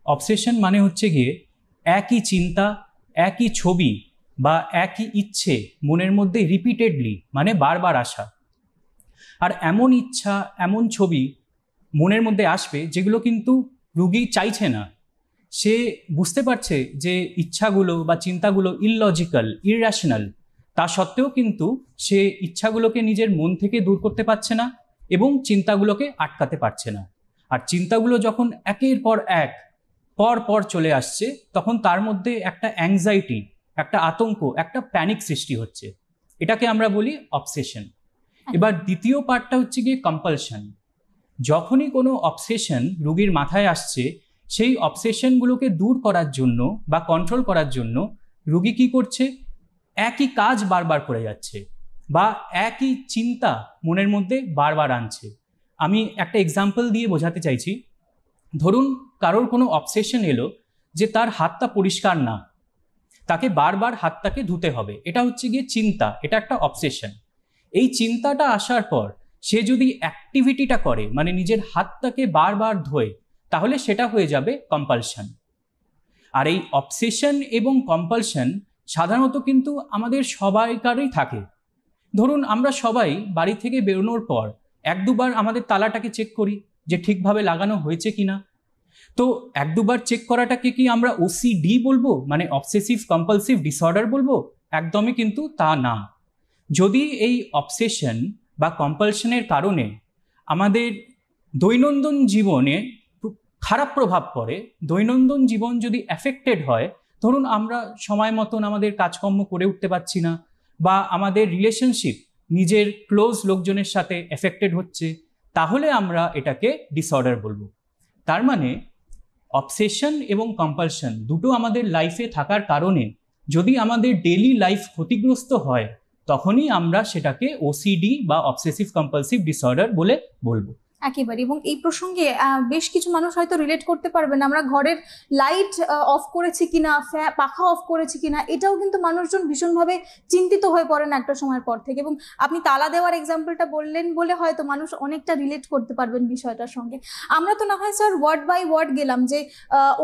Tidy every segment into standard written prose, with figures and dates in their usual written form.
Obsession মানে হচ্ছে গিয়ে একই চিন্তা, একই ছবি বা একই ইচ্ছে মনের মধ্যে রিপিটেডলি মানে বারবার আসা। আর এমন ইচ্ছা, এমন ছবি মনের মধ্যে আসবে যেগুলো কিন্তু রোগী চাইছে না। সে বুঝতে পারছে যে ইচ্ছাগুলো বা চিন্তাগুলো ইললজিক্যাল, ইররেশনাল, তা সত্ত্বেও কিন্তু সে ইচ্ছাগুলোকে নিজের মন থেকে দূর করতে পারছে না এবং চিন্তাগুলোকে আটকাতে পারছে না। আর চিন্তাগুলো যখন একের পর এক পর পর চলে আসছে, তখন তার মধ্যে একটা অ্যাংজাইটি, একটা আতঙ্ক, একটা প্যানিক সৃষ্টি হচ্ছে। এটাকে আমরা বলি অবসেশন। এবার দ্বিতীয় পার্টটা হচ্ছে গিয়ে কম্পালশন। যখনই কোনো অবসেশন রোগীর মাথায় আসছে, সেই অবসেশনগুলোকে দূর করার জন্য বা কন্ট্রোল করার জন্য রোগী কি করছে? একই কাজ বারবার করে যাচ্ছে বা একই চিন্তা মনের মধ্যে বারবার আনছে। আমি একটা এক্সাম্পল দিয়ে বোঝাতে চাইছি। ধরুন কারোর কোনো অবসেশন এলো যে তার হাতটা পরিষ্কার না, তাকে বারবার হাতটাকে ধুতে হবে, এটা হচ্ছে গিয়ে চিন্তা, এটা একটা অবসেশন। এই চিন্তাটা আসার পর সে যদি অ্যাক্টিভিটিটা করে, মানে নিজের হাতটাকে বারবার ধোয়, তাহলে সেটা হয়ে যাবে কম্পালশন। আর এই অবসেশন এবং কম্পালশন সাধারণত কিন্তু আমাদের সবাইকারই থাকে। ধরুন আমরা সবাই বাড়ি থেকে বেরোনোর পর এক দুবার আমাদের তালাটাকে চেক করি যে ঠিকভাবে লাগানো হয়েছে কিনা। তো এক দুবার চেক করাটাকে কি আমরা ওসিডি বলবো, মানে অবসেসিভ কম্পালসিভ ডিসঅর্ডার বলবো? একদমই কিন্তু তা না। যদি এই অবসেশন বা কম্পালশনের কারণে আমাদের দৈনন্দিন জীবনে খারাপ প্রভাব পড়ে, দৈনন্দিন জীবন যদি এফেক্টেড হয়, ধরুন আমরা সময় মতন আমাদের কাজকর্ম করে উঠতে পারছি না, বা আমাদের রিলেশনশিপ নিজের ক্লোজ লোকজনের সাথে এফেক্টেড হচ্ছে, তাহলে আমরা এটাকে ডিসঅর্ডার বলবো। তার মানে অবসেশন এবং কম্পালশন দুটো আমাদের লাইফে থাকার কারণে যদি আমাদের ডেইলি লাইফ ক্ষতিগ্রস্ত হয়, তখনই আমরা সেটাকে ওসিডি বা অবসেসিভ কম্পালসিভ ডিসঅর্ডার বলে বলবো। একেবারে। এবং এই প্রসঙ্গে বেশ কিছু মানুষ হয়তো রিলেট করতে পারবেন, আমরা ঘরের লাইট অফ করেছি কিনা, পাখা অফ করেছি কিনা, এটাও কিন্তু মানুষজন ভীষণভাবে চিন্তিত হয়ে পড়েন একটা সময়ের পর থেকে। এবং আপনি তালা দেওয়ার এক্সাম্পলটা বললেন বলে হয়তো মানুষ অনেকটা রিলেট করতে পারবেন বিষয়টার সঙ্গে। আমরা তো না হয় স্যার ওয়ার্ড বাই ওয়ার্ড গেলাম যে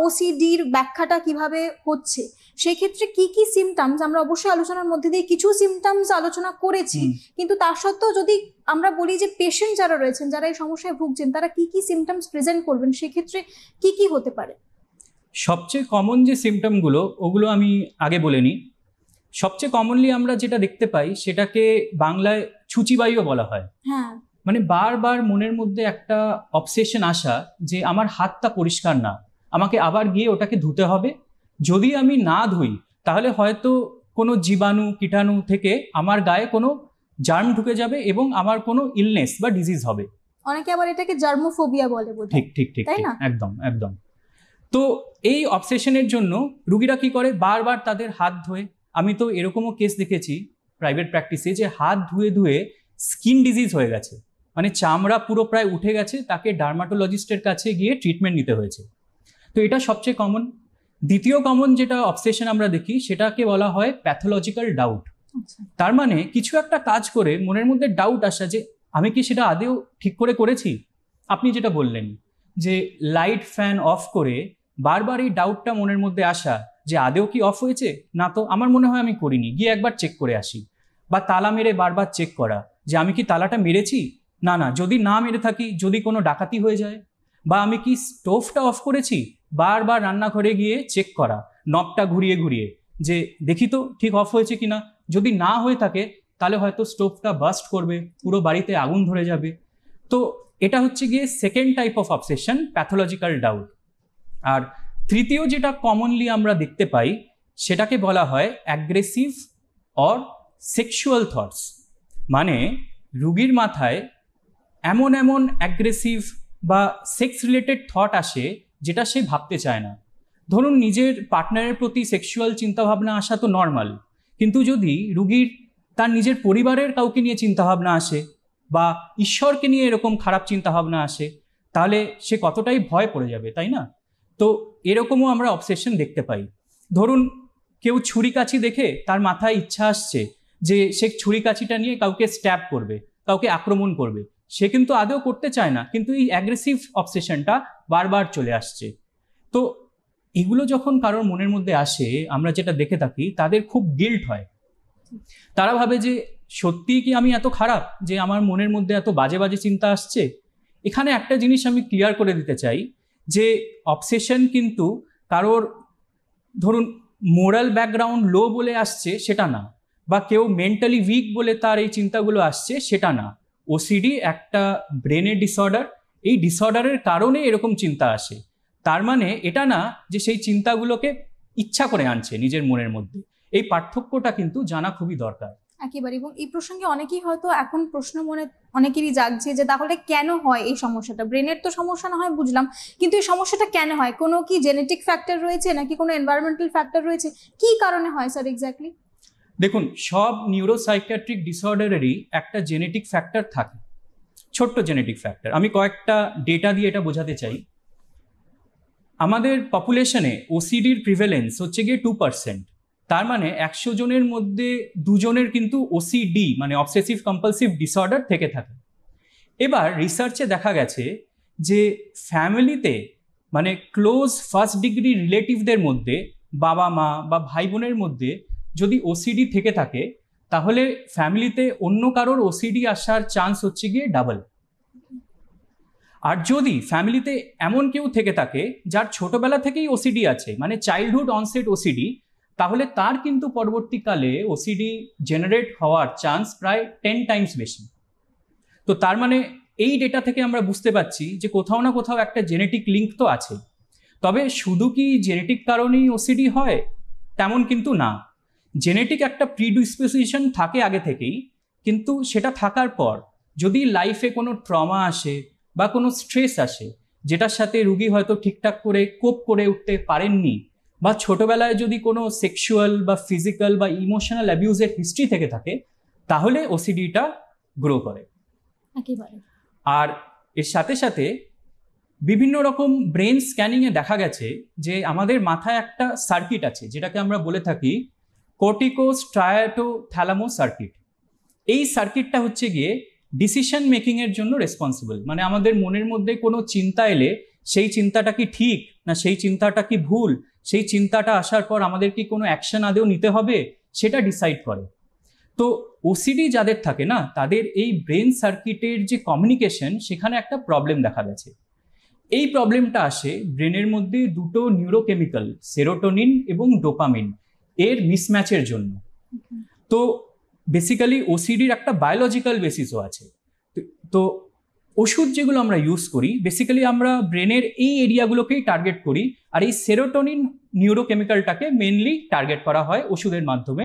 ওসিডির ব্যাখ্যাটা কিভাবে হচ্ছে, সেক্ষেত্রে কি কি সিমটমস, আমরা অবশ্যই আলোচনার মধ্যে দিয়ে কিছু সিমটমস আলোচনা করেছি, কিন্তু তার সত্ত্বেও যদি আমরা বলি যে পেশেন্ট যারা রয়েছেন, যারা এই সমস্যায় ভুগছেন, তারা কি কি সিমটমস প্রেজেন্ট করবেন, সেক্ষেত্রে কি কি হতে পারে? সবচেয়ে কমন যে সিমটমগুলো, ওগুলো আমি আগে বলে নিই। সবচেয়ে কমনলি আমরা যেটা দেখতে পাই সেটাকে বাংলায় ছুচিবাইও বলা হয়। হ্যাঁ, মানে বারবার মনের মধ্যে একটা অবসেশন আসা যে আমার হাতটা পরিষ্কার না, আমাকে আবার গিয়ে ওটাকে ধুতে হবে, যদি আমি না ধুই তাহলে হয়তো কোনো জীবাণু কীটাণু থেকে আমার গায়ে কোনো জার্ম ঢুকে যাবে এবং আমার কোনো ইলনেস বা ডিজিজ হবে। অনেকে আবার এটাকে জার্মোফোবিয়া বলে বোধহয়। ঠিক ঠিক ঠিক, তাই না? একদম একদম। তো এই অবসেশনের জন্য রুগীরা কি করে, বারবার তাদের হাত ধোয়। আমি তো এরকমও কেস দেখেছি প্রাইভেট প্র্যাকটিসে যে হাত ধুয়ে ধুয়ে স্কিন ডিজিজ হয়ে গেছে, মানে চামড়া পুরো প্রায় উঠে গেছে, তাকে ডার্মাটোলজিস্টের কাছে গিয়ে ট্রিটমেন্ট নিতে হয়েছে। তো এটা সবচেয়ে কমন। দ্বিতীয় কমন যেটা অবসেশন আমরা দেখি সেটাকে বলা হয় প্যাথোলজিক্যাল ডাউট। তার মানে কিছু একটা কাজ করে মনের মধ্যে ডাউট আসা যে আমি কি সেটা আদেও ঠিক করে করেছি। আপনি যেটা বললেন যে লাইট ফ্যান অফ করে বারবার এই ডাউটটা মনের মধ্যে আসা যে আদেও কি অফ হয়েছে, না তো আমার মনে হয় আমি করিনি, গিয়ে একবার চেক করে আসি। বা তালা মেরে বারবার চেক করা যে আমি কি তালাটা মেরেছি, না না যদি না মেরে থাকি, যদি কোনো ডাকাতি হয়ে যায়। বা আমি কি স্টোভটা অফ করেছি, বারবার রান্নাঘরে গিয়ে চেক করা, নবটা ঘুরিয়ে ঘুরিয়ে যে দেখি তো ঠিক অফ হয়েছে কিনা। যদি না হয়ে থাকে তাহলে হয়তো স্টোভটা বাস্ট করবে, পুরো বাড়িতে আগুন ধরে যাবে। তো এটা হচ্ছে গিয়ে second type of obsession, pathological doubt. আর তৃতীয় যেটা কমনলি আমরা দেখতে পাই সেটাকে বলা হয় অ্যাগ্রেসিভ অর সেক্সুয়াল থটস। মানে রুগীর মাথায় এমন এমন অ্যাগ্রেসিভ বা সেক্স রিলেটেড থট আসে যেটা সে ভাবতে চায় না। ধরুন নিজের পার্টনারের প্রতি সেক্সুয়াল চিন্তাভাবনা আসা তো নর্মাল, কিন্তু যদি রুগীর তার নিজের পরিবারের কাউকে নিয়ে চিন্তাভাবনা আসে বা ঈশ্বরকে নিয়ে এরকম খারাপ চিন্তাভাবনা আসে, তাহলে সে কতটাই ভয় পড়ে যাবে, তাই না? তো এরকমও আমরা অবসেশন দেখতে পাই। ধরুন কেউ ছুরি কাছি দেখে তার মাথায় ইচ্ছা আসছে যে সে ছুরি কাছিটা নিয়ে কাউকে স্ট্যাব করবে, কাউকে আক্রমণ করবে। সে কিন্তু আদৌ করতে চায় না, কিন্তু এই অ্যাগ্রেসিভ অবসেশনটা বারবার চলে আসছে। তো এগুলো যখন কারোর মনের মধ্যে আসে, আমরা যেটা দেখে থাকি, তাদের খুব গিল্ট হয়। তারা ভাবে যে সত্যিই কি আমি এত খারাপ যে আমার মনের মধ্যে এত বাজে বাজে চিন্তা আসছে। এখানে একটা জিনিস আমি ক্লিয়ার করে দিতে চাই যে অবসেশন কিন্তু কারোর ধরুন মোরাল ব্যাকগ্রাউন্ড লো বলে আসছে সেটা না, বা কেউ মেন্টালি উইক বলে তার এই চিন্তাগুলো আসছে সেটা না। ওসিডি একটা ব্রেনের ডিসঅর্ডার, এই ডিসঅর্ডারের কারণে এরকম চিন্তা আসে। তার মানে এটা না যে সেই চিন্তাগুলোকে ইচ্ছা করে আনছে নিজের মনের মধ্যে। এই পার্থক্যটা কিন্তু জানা খুবই দরকার। একেবারে। এবং এই প্রসঙ্গে অনেকেই হয়তো এখন প্রশ্ন মনে অনেকেরই জাগছে যে তাহলে কেন হয় এই সমস্যাটা? ব্রেনের তো সমস্যা না হয় বুঝলাম, কিন্তু এই সমস্যাটা কেন হয়? কোনো কি জেনেটিক ফ্যাক্টর রয়েছে নাকি কোনো এনভায়রনমেন্টাল ফ্যাক্টর রয়েছে? কি কারণে হয় স্যার এক্স্যাক্টলি? দেখুন, সব নিউরোসাইকিয়াট্রিক ডিসঅর্ডারেরই একটা জেনেটিক ফ্যাক্টর থাকে, ছোট্ট জেনেটিক ফ্যাক্টর। আমি কয়েকটা ডেটা দিয়ে এটা বোঝাতে চাই। আমাদের পপুলেশনে ওসিডির প্রিভ্যালেন্স হচ্ছে গিয়ে 2%। তার মানে 100 জনের মধ্যে 2 জনের কিন্তু ওসিডি মানে অবসেসিভ কম্পালসিভ ডিসঅর্ডার থেকে থাকে। এবার রিসার্চে দেখা গেছে যে ফ্যামিলিতে মানে ক্লোজ ফার্স্ট ডিগ্রি রিলেটিভদের মধ্যে, বাবা মা বা ভাই বোনের মধ্যে যদি ওসিডি থেকে থাকে, তাহলে ফ্যামিলিতে অন্য কারোর ওসিডি আসার চান্স হচ্ছে গিয়ে ডাবল। আর যদি ফ্যামিলিতে এমন কেউ থেকে থাকে যার ছোটবেলা থেকেই ওসিডি আছে, মানে চাইল্ডহুড অনসেট ওসিডি, তাহলে তার কিন্তু পরবর্তীকালে ওসিডি জেনারেট হওয়ার চান্স প্রায় 10 টাইমস বেশি। তো তার মানে এই ডেটা থেকে আমরা বুঝতে পারছি যে কোথাও না কোথাও একটা জেনেটিক লিঙ্ক তো আছে। তবে শুধু কি জেনেটিক কারণেই ওসিডি হয় তেমন কিন্তু না। জেনেটিক একটা প্রিডিসপোজিশন থাকে আগে থেকেই, কিন্তু সেটা থাকার পর যদি লাইফে কোনো ট্রমা আসে বা কোনো স্ট্রেস আসে যেটার সাথে রুগী হয়তো ঠিকঠাক করে কোপ করে উঠতে পারেননি, বা ছোটবেলায় যদি কোনো সেক্সুয়াল বা ফিজিক্যাল বা ইমোশনাল অ্যাবিউজের হিস্ট্রি থেকে থাকে, তাহলে ওসিডিটা গ্রো করে। একেবারে। আর এর সাথে সাথে বিভিন্ন রকম ব্রেন স্ক্যানিংয়ে দেখা গেছে যে আমাদের মাথায় একটা সার্কিট আছে যেটাকে আমরা বলে থাকি কর্টিকোস্ট্রায়াটোথ্যালামো সার্কিট। এই সার্কিটটা হচ্ছে গিয়ে ডিসিশন মেকিংয়ের জন্য রেসপন্সিবল। মানে আমাদের মনের মধ্যে কোনো চিন্তা এলে সেই চিন্তাটা কি ঠিক না সেই চিন্তাটা কি ভুল, সেই চিন্তাটা আসার পর আমাদের কি কোনো অ্যাকশন আদেও নিতে হবে, সেটা ডিসাইড করে। তো ওসিডি যাদের থাকে না, তাদের এই ব্রেন সার্কিটের যে কমিউনিকেশন, সেখানে একটা প্রবলেম দেখা গেছে। এই প্রবলেমটা আসে ব্রেনের মধ্যে দুটো নিউরোকেমিক্যাল, সেরোটোনিন এবং ডোপামিন, এর মিসম্যাচের জন্য। তো বেসিক্যালি ওসিডির একটা বায়োলজিক্যাল বেসিসও আছে। তো ওষুধ যেগুলো আমরা ইউজ করি, বেসিক্যালি আমরা ব্রেনের এই এরিয়াগুলোকেই টার্গেট করি, আর এই সেরোটোনিন নিউরোকেমিক্যালটাকে মেনলি টার্গেট করা হয় ওষুধের মাধ্যমে।